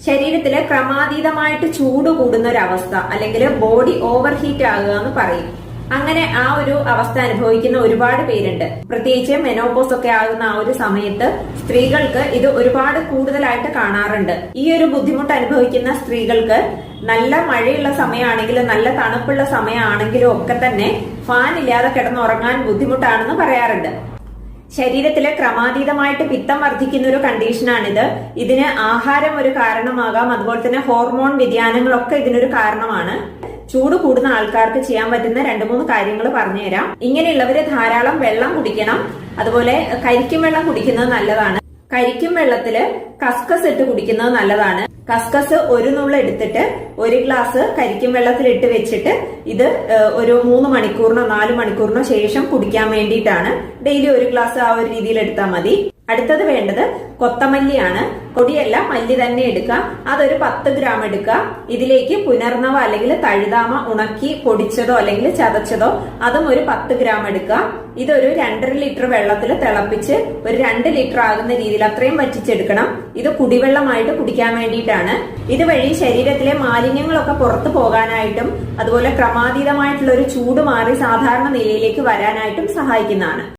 ശരീരത്തില് ക്രമാതീതമായിട്ട് ചൂട് കൂടുന്ന ഒരു അവസ്ഥ അല്ലെങ്കിൽ ബോഡി ഓവർ ഹീറ്റ് ആകുക എന്ന് പറയും. അങ്ങനെ ആ ഒരു അവസ്ഥ അനുഭവിക്കുന്ന ഒരുപാട് പേരുണ്ട്. പ്രത്യേകിച്ച് മെനോപോസ് ഒക്കെ ആകുന്ന ആ ഒരു സമയത്ത് സ്ത്രീകൾക്ക് ഇത് ഒരുപാട് കൂടുതലായിട്ട് കാണാറുണ്ട്. ഈ ഒരു ബുദ്ധിമുട്ട് അനുഭവിക്കുന്ന സ്ത്രീകൾക്ക് നല്ല മഴയുള്ള സമയമാണെങ്കിലും നല്ല തണുപ്പുള്ള സമയമാണെങ്കിലും ഒക്കെ തന്നെ ഫാൻ ഇല്ലാതെ കിടന്നുറങ്ങാൻ ബുദ്ധിമുട്ടാണെന്ന് പറയാറുണ്ട്. ശരീരത്തില് ക്രമാതീതമായിട്ട് പിത്തം വർദ്ധിക്കുന്ന ഒരു കണ്ടീഷനാണിത്. ഇതിന് ആഹാരം ഒരു കാരണമാകാം, അതുപോലെ തന്നെ ഹോർമോൺ വ്യതിയാനങ്ങളൊക്കെ ഇതിനൊരു കാരണമാണ്. ചൂട് കൂടുന്ന ആൾക്കാർക്ക് ചെയ്യാൻ പറ്റുന്ന 2-3 കാര്യങ്ങൾ പറഞ്ഞുതരാം. ഇങ്ങനെയുള്ളവര് ധാരാളം വെള്ളം കുടിക്കണം. അതുപോലെ കരിക്കും വെള്ളം കുടിക്കുന്നത് നല്ലതാണ്. കരിക്കും വെള്ളത്തില് കസ്കസ് ഇട്ട് കുടിക്കുന്നത് നല്ലതാണ്. കസ്കസ് ഒരു നുള്ള എടുത്തിട്ട് 1 ഗ്ലാസ് കരിക്കും വെള്ളത്തിൽ ഇട്ട് വെച്ചിട്ട് ഇത് ഒരു 3 മണിക്കൂറിനോ 4 മണിക്കൂറിനോ ശേഷം കുടിക്കാൻ വേണ്ടിയിട്ടാണ്. ഡെയിലി 1 ഗ്ലാസ് ആ ഒരു രീതിയിൽ എടുത്താൽ മതി. അടുത്തത് വേണ്ടത് കൊത്തമല്ലിയാണ്. പൊടിയല്ല, മല്ലി തന്നെ എടുക്കുക. അതൊരു 10 ഗ്രാം എടുക്കുക. ഇതിലേക്ക് പുനർനവ അല്ലെങ്കിൽ തഴുതാമ ഉണക്കി പൊടിച്ചതോ അല്ലെങ്കിൽ ചതച്ചതോ അതും ഒരു 10 ഗ്രാം എടുക്കുക. ഇതൊരു 2.5 ലിറ്റർ വെള്ളത്തിൽ തിളപ്പിച്ച് ഒരു 2 ലിറ്റർ ആകുന്ന രീതിയിൽ അത്രയും വറ്റിച്ചെടുക്കണം. ഇത് കുടിവെള്ളമായിട്ട് കുടിക്കാൻ വേണ്ടിയിട്ടാണ്. ഇതുവഴി ശരീരത്തിലെ മാലിന്യങ്ങളൊക്കെ പുറത്തു പോകാനായിട്ടും അതുപോലെ ക്രമാതീതമായിട്ടുള്ള ഒരു ചൂട് മാറി സാധാരണ നിലയിലേക്ക് വരാനായിട്ടും സഹായിക്കുന്നതാണ്.